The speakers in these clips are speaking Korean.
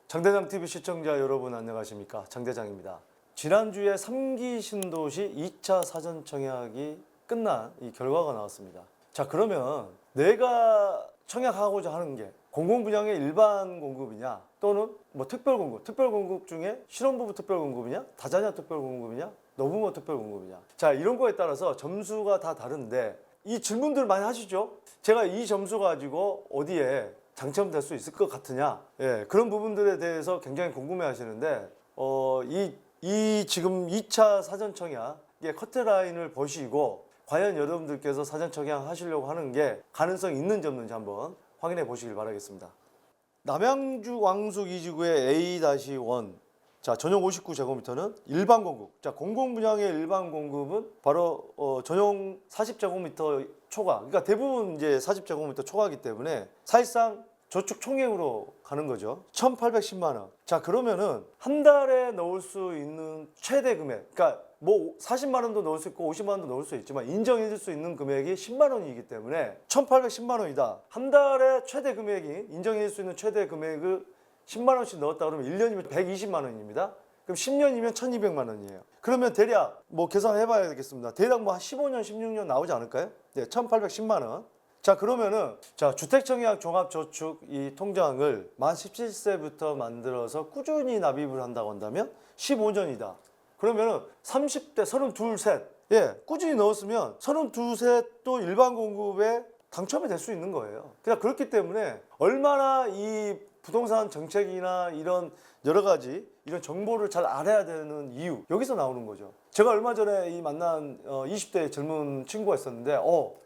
장대장TV 시청자 여러분 안녕하십니까, 장대장입니다. 지난주에 3기 신도시 2차 사전 청약이 끝난 이 결과가 나왔습니다. 자, 그러면 내가 청약하고자 하는 게 공공분양의 일반 공급이냐 또는 뭐 특별공급, 특별공급 중에 신혼부부 특별공급이냐, 다자녀 특별공급이냐, 노부모 특별공급이냐, 자, 이런 거에 따라서 점수가 다 다른데 이 질문들 많이 하시죠? 제가 이 점수 가지고 어디에 당첨될 수 있을 것 같으냐, 예, 그런 부분들에 대해서 굉장히 궁금해 하시는데 이 지금 2차 사전 청약의 커트라인을 보시고 과연 여러분들께서 사전 청약 하시려고 하는 게 가능성이 있는지 없는지 한번 확인해 보시길 바라겠습니다. 남양주 왕숙 2지구의 A-1, 자, 전용 59제곱미터는 일반 공급. 자, 공공분양의 일반 공급은 바로 전용 40제곱미터 초과. 그러니까 대부분 이제 40제곱미터 초과이기 때문에 사실상 저축 총액으로 가는 거죠. 1,810만 원. 자, 그러면은 한 달에 넣을 수 있는 최대 금액. 그러니까 뭐 40만 원도 넣을 수 있고 50만 원도 넣을 수 있지만 인정해 줄 수 있는 금액이 10만 원이기 때문에 1,810만 원이다. 한 달에 최대 금액이 인정해 줄 수 있는 최대 금액을 10만 원씩 넣었다 그러면 1년이면 120만 원입니다. 그럼 10년이면 1,200만 원이에요. 그러면 대략 뭐 계산해 봐야 되겠습니다. 대략 뭐 한 15년, 16년 나오지 않을까요? 네, 1,810만 원. 자, 그러면은 자, 주택청약 종합저축 이 통장을 만 17세부터 만들어서 꾸준히 납입을 한다고 한다면 15년이다. 그러면은 30대 32, 셋. 예, 꾸준히 넣었으면 32, 셋도 일반 공급에 당첨이 될 수 있는 거예요. 그냥 그렇기 때문에 얼마나 이 부동산 정책이나 이런 여러 가지 이런 정보를 잘 알아야 되는 이유, 여기서 나오는 거죠. 제가 얼마 전에 이 만난 20대 젊은 친구가 있었는데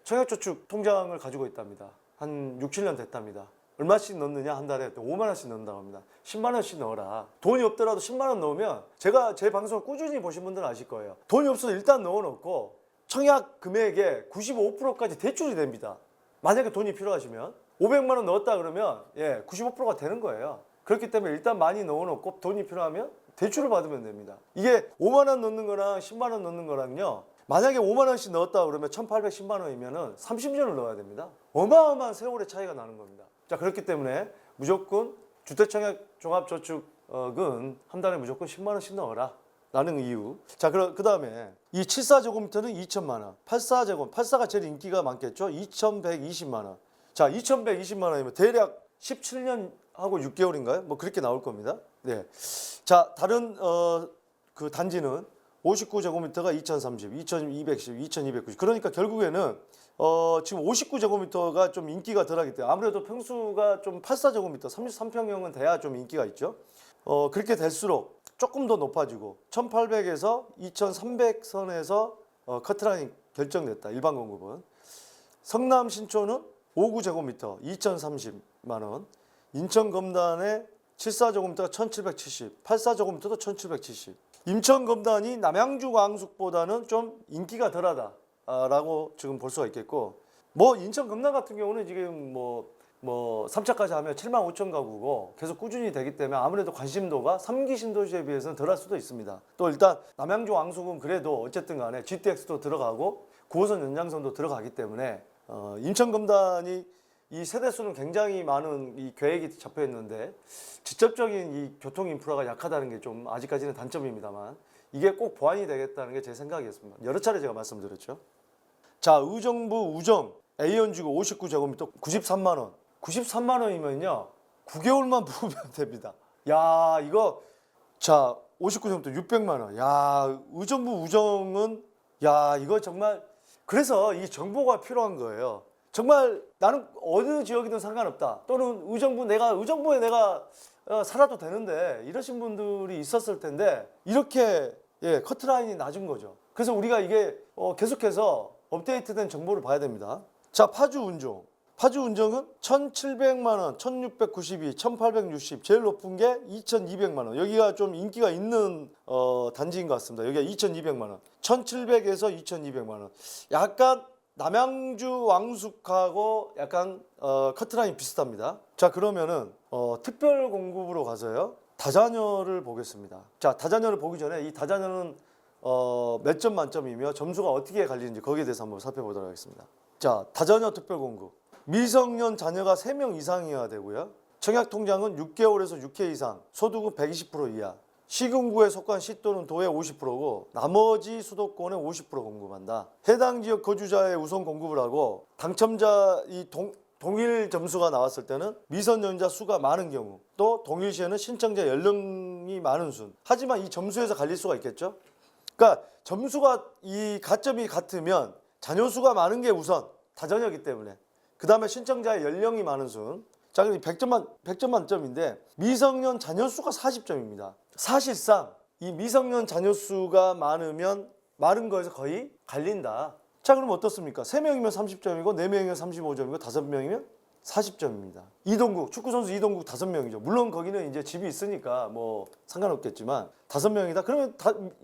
청약저축 통장을 가지고 있답니다. 한 6, 7년 됐답니다. 얼마씩 넣느냐, 한 달에 5만 원씩 넣는다고 합니다. 10만 원씩 넣어라. 돈이 없더라도 10만 원 넣으면, 제가 제 방송을 꾸준히 보신 분들은 아실 거예요. 돈이 없어도 일단 넣어놓고 청약 금액의 95%까지 대출이 됩니다. 만약에 돈이 필요하시면 500만 원 넣었다 그러면 95%가 되는 거예요. 그렇기 때문에 일단 많이 넣어놓고 돈이 필요하면 대출을 받으면 됩니다. 이게 5만 원 넣는 거랑 10만 원 넣는 거랑요, 만약에 5만 원씩 넣었다 그러면 1,810만 원이면은 30년을 넣어야 됩니다. 어마어마한 세월의 차이가 나는 겁니다. 자, 그렇기 때문에 무조건 주택청약 종합저축은 한 달에 무조건 10만 원씩 넣어라 라는 이유. 자, 그 다음에 이 74제곱미터는 2천만 원, 84가 제일 인기가 많겠죠. 2,120만 원. 자, 2,120만 원이면 대략 17년 하고 6개월인가요? 뭐 그렇게 나올 겁니다. 네. 자, 다른 그 단지는 59제곱미터가 2,030, 2,210, 2,290. 그러니까 결국에는 지금 59제곱미터가 좀 인기가 덜하기 때문에 아무래도 평수가 좀 84제곱미터, 33평형은 돼야 좀 인기가 있죠. 그렇게 될수록 조금 더 높아지고 1,800에서 2,300선에서 커트라인이 결정됐다. 일반 공급은. 성남 신촌은 59제곱미터 2,030만 원. 인천 검단의 74제곱미터가 1,770, 84제곱미터도 1,770. 인천 검단이 남양주 왕숙보다는 좀 인기가 덜하다라고 지금 볼 수가 있겠고, 뭐 인천 검단 같은 경우는 지금 뭐 3차까지 하면 7만 5천 가구고 계속 꾸준히 되기 때문에 아무래도 관심도가 3기 신도시에 비해서는 덜할 수도 있습니다. 또 일단 남양주 왕숙은 그래도 어쨌든 간에 GTX도 들어가고 9호선 연장선도 들어가기 때문에 인천 검단이 이 세대수는 굉장히 많은 이 계획이 잡혀 있는데 직접적인 이 교통 인프라가 약하다는 게 좀 아직까지는 단점입니다만 이게 꼭 보완이 되겠다는 게 제 생각이었습니다. 여러 차례 제가 말씀드렸죠. 자, 의정부 우정 A연지구 59제곱미터 93만 원. 93만 원이면요 9개월만 부으면 됩니다. 야, 이거 자 59제곱미터 600만 원. 야, 의정부 우정은 야, 이거 정말, 그래서 이 정보가 필요한 거예요. 정말 나는 어느 지역이든 상관없다. 또는 의정부에 내가 살아도 되는데 이러신 분들이 있었을 텐데 이렇게 커트라인이 낮은 거죠. 그래서 우리가 이게 계속해서 업데이트된 정보를 봐야 됩니다. 자, 파주운정. 파주운정은 1,700만 원, 1,692, 1,860, 제일 높은 게 2,200만 원. 여기가 좀 인기가 있는 단지인 것 같습니다. 여기가 2,200만 원. 1,700에서 2,200만 원. 약간 남양주 왕숙하고 약간 커트라인이 비슷합니다. 자, 그러면은 특별 공급으로 가서요 다자녀를 보겠습니다. 자, 다자녀를 보기 전에 이 다자녀는 몇 점 만점이며 점수가 어떻게 갈리는지 거기에 대해서 한번 살펴보도록 하겠습니다. 자, 다자녀 특별공급. 미성년 자녀가 3명 이상이어야 되고요. 청약통장은 6개월에서 6회 이상, 소득은 120% 이하, 시군구에 속한 시 또는 도의 50%고 나머지 수도권의 50% 공급한다. 해당 지역 거주자의 우선 공급을 하고 당첨자 동일 점수가 나왔을 때는 미성년자 수가 많은 경우, 또 동일시에는 신청자 연령이 많은 순. 하지만 이 점수에서 갈릴 수가 있겠죠. 그러니까 점수가 이 가점이 같으면 자녀 수가 많은 게 우선 다자녀이기 때문에, 그 다음에 신청자의 연령이 많은 순. 자, 그럼 100점 만점인데 미성년 자녀 수가 40점입니다. 사실상 이 미성년 자녀 수가 많으면 많은 거에서 거의 갈린다. 자, 그럼 어떻습니까? 3명이면 30점이고 4명이면 35점이고 5명이면 40점입니다. 이동국, 축구선수 이동국 5명이죠. 물론 거기는 이제 집이 있으니까 뭐 상관없겠지만 5명이다. 그러면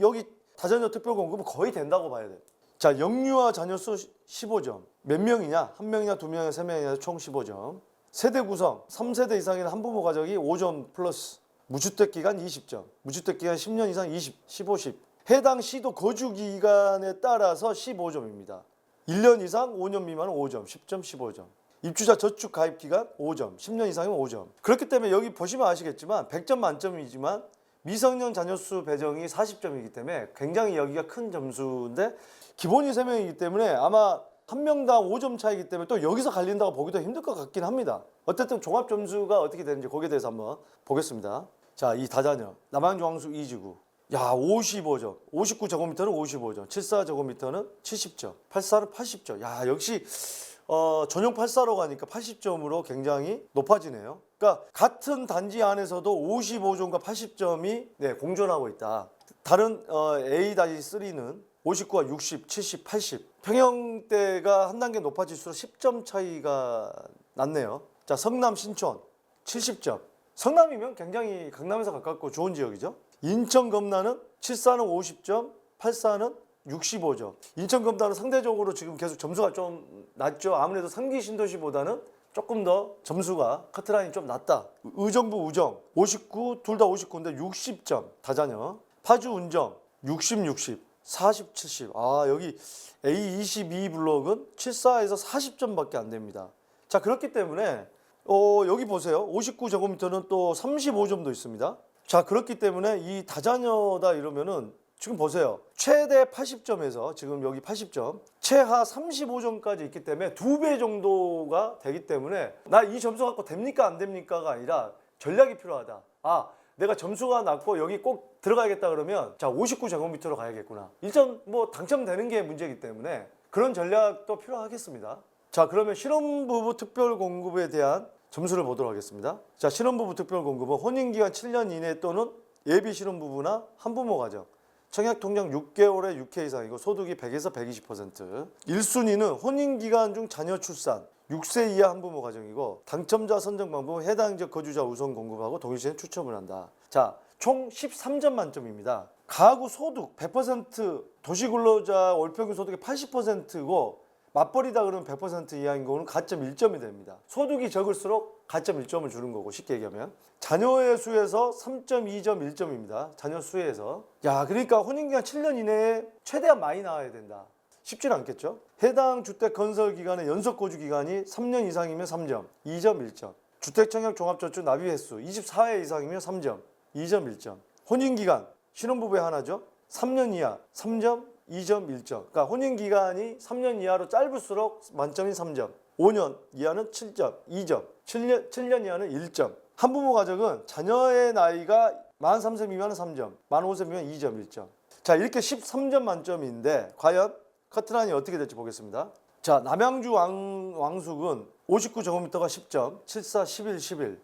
여기 다자녀 특별공급은 거의 된다고 봐야 돼요. 자, 영유아 자녀 수 15점. 몇 명이냐? 1명이냐, 2명이냐, 3명이냐, 총 15점. 세대 구성, 3세대 이상인 한부모 가족이 5점 플러스. 무주택 기간 20점. 무주택 기간 10년 이상 15, 10. 해당 시도 거주 기간에 따라서 15점입니다. 1년 이상 5년 미만은 5점, 10점, 15점. 입주자 저축 가입 기간 5점, 10년 이상이면 5점. 그렇기 때문에 여기 보시면 아시겠지만 100점 만점이지만 미성년 자녀 수 배정이 40점이기 때문에 굉장히 여기가 큰 점수인데, 기본이 3명이기 때문에 아마 한 명당 5점 차이기 때문에 또 여기서 갈린다고 보기도 힘들 것 같긴 합니다. 어쨌든 종합 점수가 어떻게 되는지 거기에 대해서 한번 보겠습니다. 자, 이 다자녀 남양주 왕수 2지구. 야, 55점. 59제곱미터는 55점. 74제곱미터는 70점. 84는 80점. 야, 역시 전용 84로 가니까 80점으로 굉장히 높아지네요. 그러니까 같은 단지 안에서도 55점과 80점이 공존하고 있다. 다른 A-3는 59와 60, 70, 80. 평형대가 한 단계 높아질수록 10점 차이가 났네요. 자, 성남 신촌 70점. 성남이면 굉장히 강남에서 가깝고 좋은 지역이죠. 인천 검단은 74는 50점, 84는 65점. 인천 검단은 상대적으로 지금 계속 점수가 좀 낮죠. 아무래도 3기 신도시보다는 조금 더 점수가 커트라인이 좀 낮다. 의정부 우정 59, 둘 다 59인데 60점 다자녀. 파주 운정 60, 60, 40, 70. 아, 여기 A22 블록은 74에서 40점밖에 안 됩니다. 자, 그렇기 때문에 여기 보세요. 59제곱미터는 또 35점도 있습니다. 자, 그렇기 때문에 이 다자녀다 이러면은 지금 보세요. 최대 80점에서 지금 여기 80점, 최하 35점까지 있기 때문에 2배 정도가 되기 때문에 나 이 점수 갖고 됩니까 안 됩니까가 아니라 전략이 필요하다. 아, 내가 점수가 낮고 여기 꼭 들어가야겠다 그러면 자, 59제곱미터로 가야겠구나. 일단 뭐 당첨되는 게 문제이기 때문에 그런 전략도 필요하겠습니다. 자, 그러면 신혼부부 특별공급에 대한 점수를 보도록 하겠습니다. 자, 신혼부부 특별공급은 혼인기간 7년 이내 또는 예비 신혼부부나 한부모 가정, 청약통장 6개월에 6회 이상이고 소득이 100에서 120%. 1순위는 혼인기간 중 자녀 출산, 6세 이하 한부모 가정이고 당첨자 선정 방법은 해당 지역 거주자 우선 공급하고 동일시에 추첨을 한다. 자, 총 13점 만점입니다. 가구 소득 100%, 도시근로자 월평균 소득의 80%고 맞벌이다 그러면 100% 이하인 경우는 가점 1점이 됩니다. 소득이 적을수록 가점 1점을 주는 거고, 쉽게 얘기하면 자녀의 수에서 3.2점 1점입니다. 자녀 수에서. 야, 그러니까 혼인기간 7년 이내에 최대한 많이 나와야 된다. 쉽지는 않겠죠. 해당 주택 건설 기간의 연속 거주 기간이 3년 이상이면 3점, 2점 1점. 주택 청약 종합저축 납입 횟수 24회 이상이면 3점, 2점 1점. 혼인기간 신혼부부의 하나죠. 3년 이하 3점, 2점, 1점. 그러니까 혼인기간이 3년 이하로 짧을수록 만점이 3점, 5년 이하는 7점, 2점, 7년 이하는 1점. 한부모 가정은 자녀의 나이가 43세 미만은 3점, 45세 미만 2점, 1점. 자, 이렇게 13점 만점인데 과연 커트라인이 어떻게 될지 보겠습니다. 자, 남양주 왕숙은 59제곱미터가 10점, 74, 11, 11.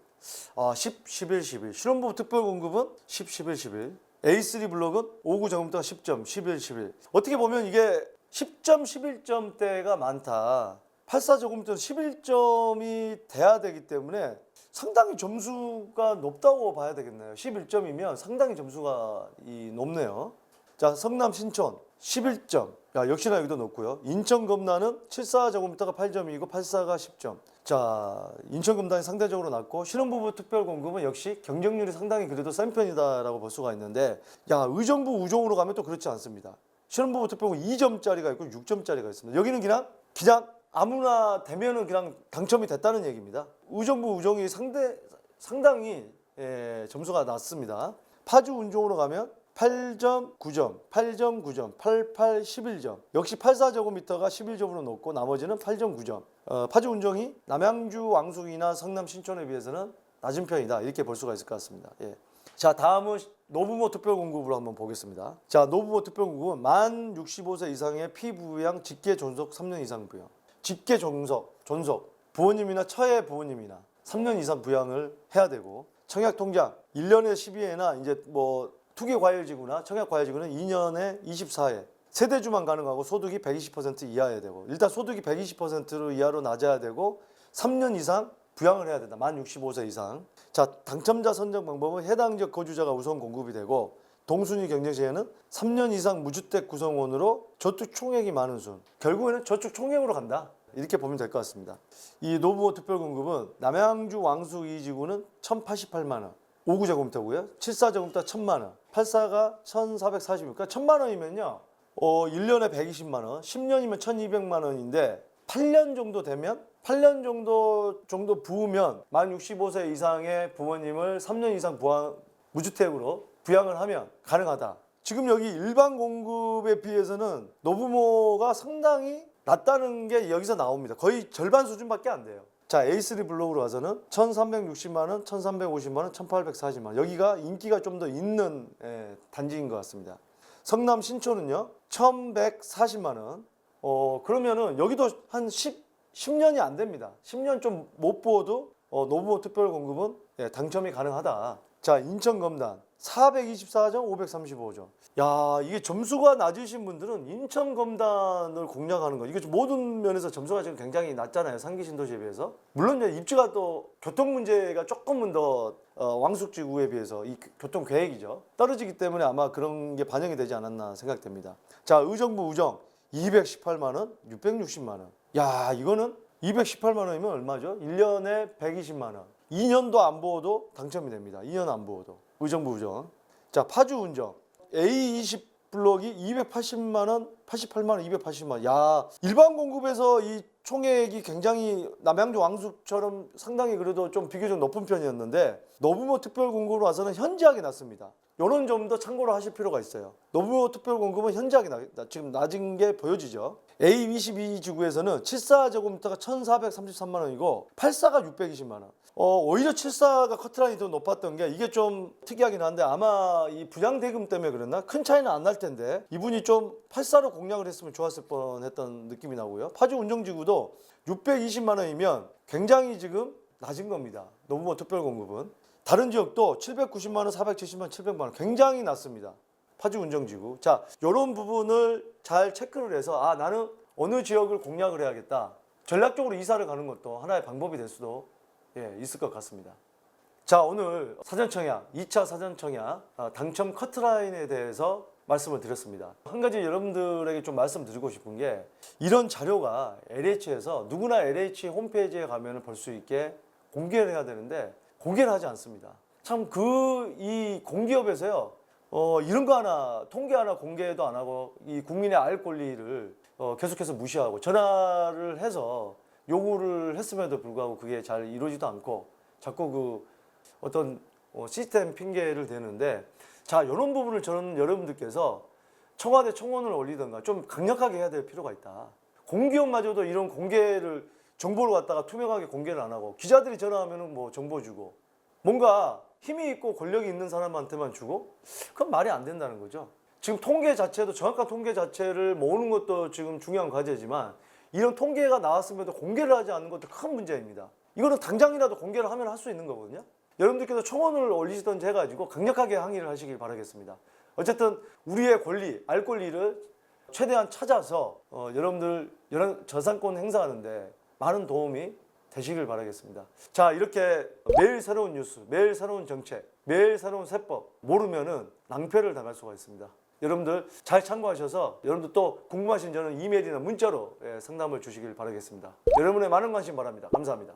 10, 11, 11. 신혼부부 특별공급은 10, 11, 11. A3 블록은 59제곱미터가 10점, 11, 11. 어떻게 보면 이게 10점, 11점대가 많다. 84제곱미터는 11점이 돼야 되기 때문에 상당히 점수가 높다고 봐야 되겠네요. 11점이면 상당히 점수가 높네요. 자, 성남 신촌 11점. 야, 역시나 여기도 높고요. 인천 검단은 74제곱미터가 8점이고 84가 10점. 자, 인천금단이 상대적으로 낮고 신혼부부 특별공급은 역시 경쟁률이 상당히 그래도 센 편이다라고 볼 수가 있는데, 야, 의정부 우종으로 가면 또 그렇지 않습니다. 신혼부부 특별공급 2점짜리가 있고 6점짜리가 있습니다. 여기는 그냥 아무나 되면은 그냥 당첨이 됐다는 얘기입니다. 의정부 우종이 상당히 점수가 낮습니다. 파주 운종으로 가면 8점, 9점, 8점, 9점, 88, 11점. 역시 84제곱미터가 11점으로 높고 나머지는 8점, 9점. 파주 운종이 남양주 왕숙이나 성남 신촌에 비해서는 낮은 편이다. 이렇게 볼 수가 있을 것 같습니다. 예. 자, 다음은 노부모 특별공급으로 한번 보겠습니다. 자, 노부모 특별공급은 만 65세 이상의 피부양 직계 존속 3년 이상 부양. 직계 존속, 부모님이나 처의 부모님이나 3년 이상 부양을 해야 되고, 청약 통장 1년에 12회나 이제 뭐 투기과열지구나 청약과열지구는 2년에 24회. 세대주만 가능하고 소득이 120% 이하여야 되고, 일단 소득이 120% 이하로 낮아야 되고 3년 이상 부양을 해야 된다. 만 65세 이상. 자, 당첨자 선정 방법은 해당 지역 거주자가 우선 공급이 되고, 동순위 경쟁 시에는 3년 이상 무주택 구성원으로 저축 총액이 많은 순. 결국에는 저축 총액으로 간다. 이렇게 보면 될 것 같습니다. 이 노부모 특별공급은 남양주 왕숙 2지구는 1,088만 원, 5구제곱미터고요. 74제곱미터 1,000만 원, 84가 1,440. 그러니까 1,000만 원이면요, 1년에 120만 원, 10년이면 1,200만 원인데 8년 정도 되면 8년 정도 부으면 만 65세 이상의 부모님을 3년 이상 무주택으로 부양을 하면 가능하다. 지금 여기 일반 공급에 비해서는 노부모가 상당히 낮다는 게 여기서 나옵니다. 거의 절반 수준밖에 안 돼요. 자, A3 블록으로 와서는 1,360만 원, 1,350만 원, 1,840만 원. 여기가 인기가 좀 더 있는 단지인 것 같습니다. 성남 신촌은요, 1,140만 원. 그러면은 여기도 한 10년이 안 됩니다. 10년 좀 못 부어도 노부모 특별공급은 당첨이 가능하다. 자, 인천 검단 424점, 535점. 야, 이게 점수가 낮으신 분들은 인천 검단을 공략하는 거, 이게 모든 면에서 점수가 지금 굉장히 낮잖아요. 상기 신도시에 비해서. 물론 이제 입지가 또 교통 문제가 조금은 더 왕숙지구에 비해서 이 교통 계획이죠, 떨어지기 때문에 아마 그런 게 반영이 되지 않았나 생각됩니다. 자, 의정부 우정 218만 원, 660만 원. 야, 이거는 218만 원이면 얼마죠? 1년에 120만 원. 2년도 안 부어도 당첨이 됩니다. 2년 안 부어도. 의정부 우정. 자, 파주 운정 A20 블록이 280만 원, 88만 원, 280만 원. 야, 일반 공급에서 이 총액이 굉장히 남양주 왕숙처럼 상당히 그래도 좀 비교적 높은 편이었는데, 노부모 특별공급으로 와서는 현저하게 낮습니다. 이런 점도 참고로 하실 필요가 있어요. 노부모 특별공급은 현저하게 지금 낮은 게 보여지죠. A22지구에서는 74제곱미터가 1,433만 원이고 84가 620만 원. 오히려 74가 커트라인이 더 높았던 게, 이게 좀 특이하긴 한데 아마 이 분양대금 때문에 그랬나? 큰 차이는 안 날 텐데 이분이 좀 84로 공략을 했으면 좋았을 뻔했던 느낌이 나고요. 파주 운정지구도 620만 원이면 굉장히 지금 낮은 겁니다. 노부모 특별공급은. 다른 지역도 790만 원, 470만 원, 700만 원 굉장히 낮습니다. 파주 운정지구. 자, 이런 부분을 잘 체크를 해서 나는 어느 지역을 공략을 해야겠다. 전략적으로 이사를 가는 것도 하나의 방법이 될 수도 있을 것 같습니다. 자, 오늘 사전청약, 2차 사전청약 당첨 커트라인에 대해서 말씀을 드렸습니다. 한 가지 여러분들에게 좀 말씀드리고 싶은 게, 이런 자료가 LH에서 누구나 LH 홈페이지에 가면 볼 수 있게 공개를 해야 되는데 공개를 하지 않습니다. 참 이 공기업에서요, 이런 거 하나, 통계 하나 공개도 안 하고 이 국민의 알 권리를 계속해서 무시하고, 전화를 해서 요구를 했음에도 불구하고 그게 잘 이루어지도 않고 자꾸 그 어떤 시스템 핑계를 대는데, 자, 이런 부분을 저는 여러분들께서 청와대 청원을 올리든가 좀 강력하게 해야 될 필요가 있다. 공기업마저도 이런 공개를, 정보를 갖다가 투명하게 공개를 안 하고, 기자들이 전화하면은 뭐 정보 주고, 뭔가 힘이 있고 권력이 있는 사람한테만 주고, 그건 말이 안 된다는 거죠. 지금 통계 자체도, 정확한 통계 자체를 모으는 것도 지금 중요한 과제지만, 이런 통계가 나왔음에도 공개를 하지 않는 것도 큰 문제입니다. 이거는 당장이라도 공개를 하면 할 수 있는 거거든요. 여러분들께서 청원을 올리시든지 해가지고 강력하게 항의를 하시길 바라겠습니다. 어쨌든 우리의 권리, 알 권리를 최대한 찾아서 여러분들 저상권 행사하는데 많은 도움이 되시길 바라겠습니다. 자, 이렇게 매일 새로운 뉴스, 매일 새로운 정책, 매일 새로운 세법 모르면은 낭패를 당할 수가 있습니다. 여러분들 잘 참고하셔서 여러분들 또 궁금하신 점은 이메일이나 문자로 상담을 주시길 바라겠습니다. 여러분의 많은 관심 바랍니다. 감사합니다.